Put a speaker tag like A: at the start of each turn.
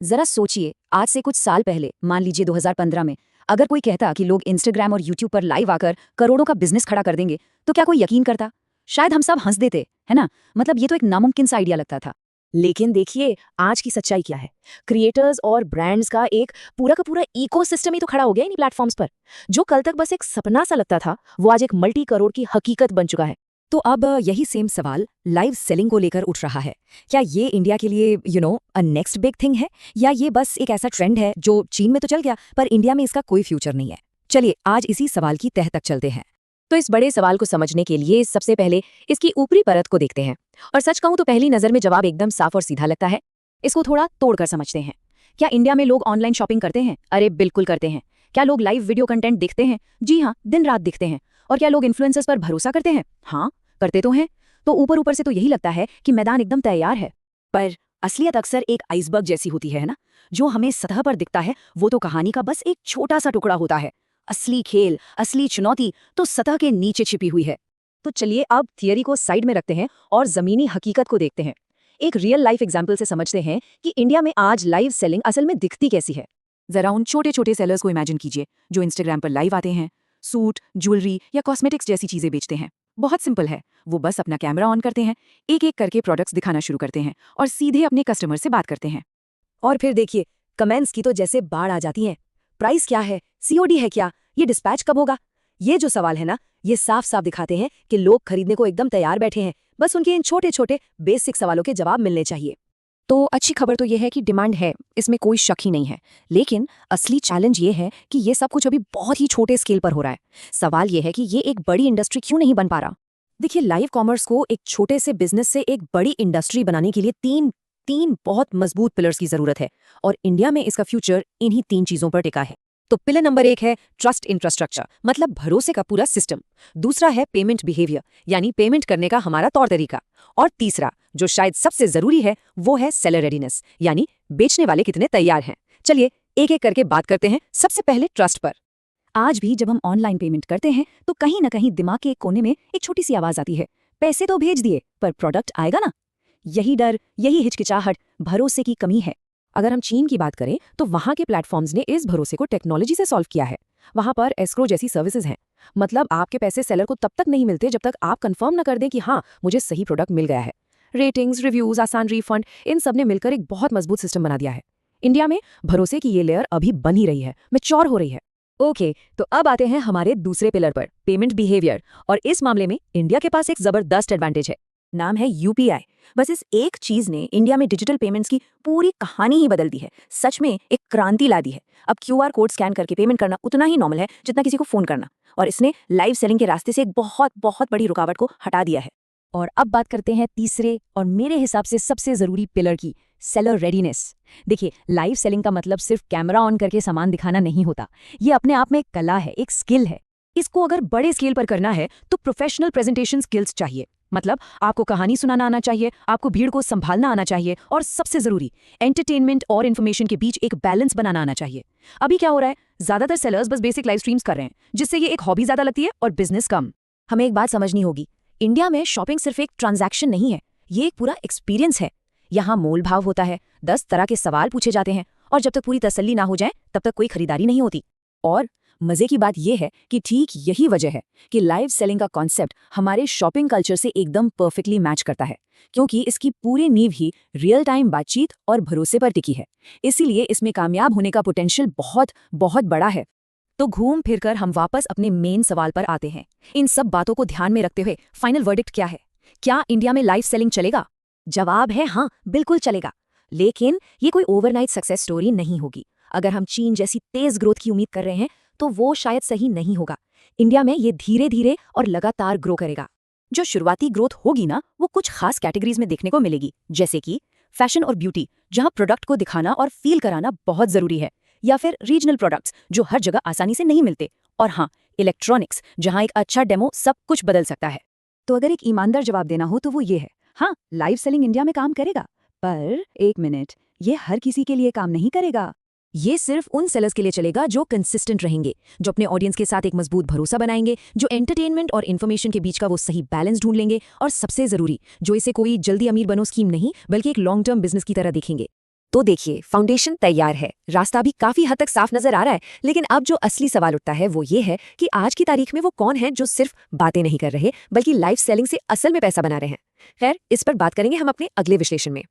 A: जरा सोचिए, आज से कुछ साल पहले, मान लीजिए 2015 में, अगर कोई कहता कि लोग इंस्टाग्राम और यूट्यूब पर लाइव आकर करोड़ों का बिजनेस खड़ा कर देंगे, तो क्या कोई यकीन करता? शायद हम सब हंस देते, है ना? मतलब ये तो एक नामुमकिन सा आइडिया लगता था।
B: लेकिन देखिए आज की सच्चाई क्या है। क्रिएटर्स और ब्रांड्स का एक पूरा का पूरा इकोसिस्टम ही तो खड़ा हो गया इन प्लेटफॉर्म्स पर। जो कल तक बस एक सपना सा लगता था वो आज एक मल्टी करोड़ की हकीकत बन चुका है।
A: तो अब यही सेम सवाल लाइव सेलिंग को लेकर उठ रहा है। क्या ये इंडिया के लिए अ नेक्स्ट बिग थिंग है, या ये बस एक ऐसा ट्रेंड है जो चीन में तो चल गया पर इंडिया में इसका कोई फ्यूचर नहीं है? चलिए आज इसी सवाल की तह तक चलते हैं।
B: तो इस बड़े सवाल को समझने के लिए सबसे पहले इसकी ऊपरी परत को देखते हैं। और सच कहूं तो पहली नजर में जवाब एकदम साफ और सीधा लगता है। इसको थोड़ा तोड़कर समझते हैं। क्या इंडिया में लोग ऑनलाइन शॉपिंग करते हैं? अरे बिल्कुल करते हैं। क्या लोग लाइव वीडियो कंटेंट देखते हैं? जी हाँ, दिन रात दिखते हैं। और क्या लोग इन्फ्लुएंसर्स पर भरोसा करते हैं? हाँ, करते तो हैं। तो ऊपर ऊपर से तो यही लगता है कि मैदान एकदम तैयार है।
A: पर असलियत अक्सर एक आइसबर्ग जैसी होती है ना? जो हमें सतह पर दिखता है वो तो कहानी का बस एक छोटा सा टुकड़ा होता है। असली खेल, असली चुनौती तो सतह के नीचे छिपी हुई है। तो चलिए अब थियरी को साइड में रखते हैं और जमीनी हकीकत को देखते हैं। एक रियल लाइफ एग्जाम्पल से समझते हैं कि इंडिया में आज लाइव सेलिंग असल में दिखती कैसी है। जरा उन छोटे छोटे सेलर्स को इमेजिन कीजिए जो इंस्टाग्राम पर लाइव आते हैं, सूट, ज्वेलरी या कॉस्मेटिक्स जैसी चीजें बेचते हैं। बहुत सिंपल है, वो बस अपना कैमरा ऑन करते हैं, एक एक करके प्रोडक्ट्स दिखाना शुरू करते हैं और सीधे अपने कस्टमर से बात करते हैं।
B: और फिर देखिए, कमेंट्स की तो जैसे बाढ़ आ जाती है। प्राइस क्या है? सीओडी है क्या? ये डिस्पैच कब होगा? ये जो सवाल है ना, ये साफ साफ दिखाते हैं कि लोग खरीदने को एकदम तैयार बैठे हैं। बस उनके इन छोटे छोटे बेसिक सवालों के जवाब मिलने चाहिए।
A: तो अच्छी खबर तो यह है कि डिमांड है, इसमें कोई शक ही नहीं है। लेकिन असली चैलेंज ये है कि ये सब कुछ अभी बहुत ही छोटे स्केल पर हो रहा है। सवाल ये है कि ये एक बड़ी इंडस्ट्री क्यों नहीं बन पा रहा? देखिए, लाइव कॉमर्स को एक छोटे से बिजनेस से एक बड़ी इंडस्ट्री बनाने के लिए तीन तीन बहुत मजबूत पिलर्स की जरूरत है। और इंडिया में इसका फ्यूचर इन्हीं तीन चीजों पर टिका है। तो पिलर नंबर 1 है ट्रस्ट इंफ्रास्ट्रक्चर, मतलब भरोसे का पूरा सिस्टम। दूसरा है पेमेंट बिहेवियर, यानी पेमेंट करने का हमारा तौर तरीका। और तीसरा, जो शायद सबसे जरूरी है, वो है सेलर रेडीनेस, यानी बेचने वाले कितने तैयार हैं। चलिए एक एक करके बात करते हैं। सबसे पहले ट्रस्ट पर। आज भी जब हम ऑनलाइन पेमेंट करते हैं तो कहीं ना कहीं दिमाग के एक कोने में एक छोटी सी आवाज आती है, पैसे तो भेज दिए पर प्रोडक्ट आएगा ना? यही डर, यही हिचकिचाहट भरोसे की कमी है। अगर हम चीन की बात करें तो वहां के प्लेटफॉर्म्स ने इस भरोसे को टेक्नोलॉजी से सॉल्व किया है। वहां पर एस्क्रो जैसी सर्विसेज हैं, मतलब आपके पैसे सेलर को तब तक नहीं मिलते जब तक आप कंफर्म न कर दें कि हाँ, मुझे सही प्रोडक्ट मिल गया है। रेटिंग्स, रिव्यूज, आसान रिफंड, इन सब ने मिलकर एक बहुत मजबूत सिस्टम बना दिया है। इंडिया में भरोसे की ये लेयर अभी बन ही रही है, मैच्योर हो रही है। ओके, तो अब आते हैं हमारे दूसरे पिलर पर, पेमेंट बिहेवियर। और इस मामले में इंडिया के पास एक जबरदस्त एडवांटेज है। नाम है यूपीआई। बस इस एक चीज ने इंडिया में डिजिटल पेमेंट्स की पूरी कहानी ही बदल दी है। सच में एक क्रांति ला दी है। अब क्यूआर कोड स्कैन करके पेमेंट करना उतना ही नॉर्मल है जितना किसी को फोन करना। और इसने लाइव सेलिंग के रास्ते से एक बहुत बहुत बड़ी रुकावट को हटा दिया है। और अब बात करते हैं तीसरे और मेरे हिसाब से सबसे जरूरी पिलर की, सेलर रेडीनेस। देखिए, लाइव सेलिंग का मतलब सिर्फ कैमरा ऑन करके सामान दिखाना नहीं होता। ये अपने आप में एक कला है, एक स्किल है। इसको अगर बड़े स्केल पर करना है तो प्रोफेशनल प्रेजेंटेशन स्किल्स चाहिए। मतलब आपको कहानी सुनाना आना चाहिए, आपको भीड़ को संभालना आना चाहिए, और सबसे जरूरी, एंटरटेनमेंट और इन्फॉर्मेशन के बीच एक बैलेंस बनाना आना चाहिए। अभी क्या हो रहा है, ज्यादातर सेलर्स बस बेसिक लाइव स्ट्रीम्स कर रहे हैं, जिससे ये एक हॉबी ज्यादा लगती है और बिजनेस कम। हमें एक बात समझनी होगी, इंडिया में शॉपिंग सिर्फ एक ट्रांजैक्शन नहीं है, ये एक पूरा एक्सपीरियंस है। यहाँ मोल भाव होता है, 10 तरह के सवाल पूछे जाते हैं, और जब तक पूरी तसल्ली ना हो जाए तब तक कोई खरीदारी नहीं होती। और मजे की बात यह है कि ठीक यही वजह है कि लाइव सेलिंग का कॉन्सेप्ट हमारे शॉपिंग कल्चर से एकदम परफेक्टली मैच करता है, क्योंकि इसकी पूरी नींव ही रियल टाइम बातचीत और भरोसे पर टिकी है। इसीलिए इसमें कामयाब होने का पोटेंशियल बहुत बहुत बड़ा है। तो घूम फिरकर हम वापस अपने मेन सवाल पर आते हैं। इन सब बातों को ध्यान में रखते हुए फाइनल वर्डिक्ट क्या है? क्या इंडिया में लाइव सेलिंग चलेगा? जवाब है हाँ, बिल्कुल चलेगा। लेकिन ये कोई ओवरनाइट सक्सेस स्टोरी नहीं होगी। अगर हम चीन जैसी तेज ग्रोथ की उम्मीद कर रहे हैं तो वो शायद सही नहीं होगा। इंडिया में ये धीरे धीरे और लगातार ग्रो करेगा। जो शुरुआती ग्रोथ होगी ना, वो कुछ खास कैटेगरीज में देखने को मिलेगी, जैसे कि फैशन और ब्यूटी, जहां प्रोडक्ट को दिखाना और फील कराना बहुत जरूरी है, या फिर रीजनल प्रोडक्ट्स जो हर जगह आसानी से नहीं मिलते, और हाँ, इलेक्ट्रॉनिक्स, जहां एक अच्छा डेमो सब कुछ बदल सकता है। तो अगर एक ईमानदार जवाब देना हो तो वो ये है, हाँ, लाइव सेलिंग इंडिया में काम करेगा। पर एक मिनट, ये हर किसी के लिए काम नहीं करेगा। ये सिर्फ उन सेलर्स के लिए चलेगा जो कंसिस्टेंट रहेंगे, जो अपने ऑडियंस के साथ एक मजबूत भरोसा बनाएंगे, जो एंटरटेनमेंट और इन्फॉर्मेशन के बीच का वो सही बैलेंस ढूंढ लेंगे, और सबसे जरूरी, जो इसे कोई जल्दी अमीर बनो स्कीम नहीं बल्कि एक लॉन्ग टर्म बिजनेस की तरह देखेंगे। तो देखिए, फाउंडेशन तैयार है, रास्ता भी काफी हद तक साफ नजर आ रहा है, लेकिन अब जो असली सवाल उठता है वो ये है कि आज की तारीख में वो कौन है जो सिर्फ बातें नहीं कर रहे बल्कि लाइव सेलिंग से असल में पैसा बना रहे हैं। खैर, इस पर बात करेंगे हम अपने अगले विश्लेषण में।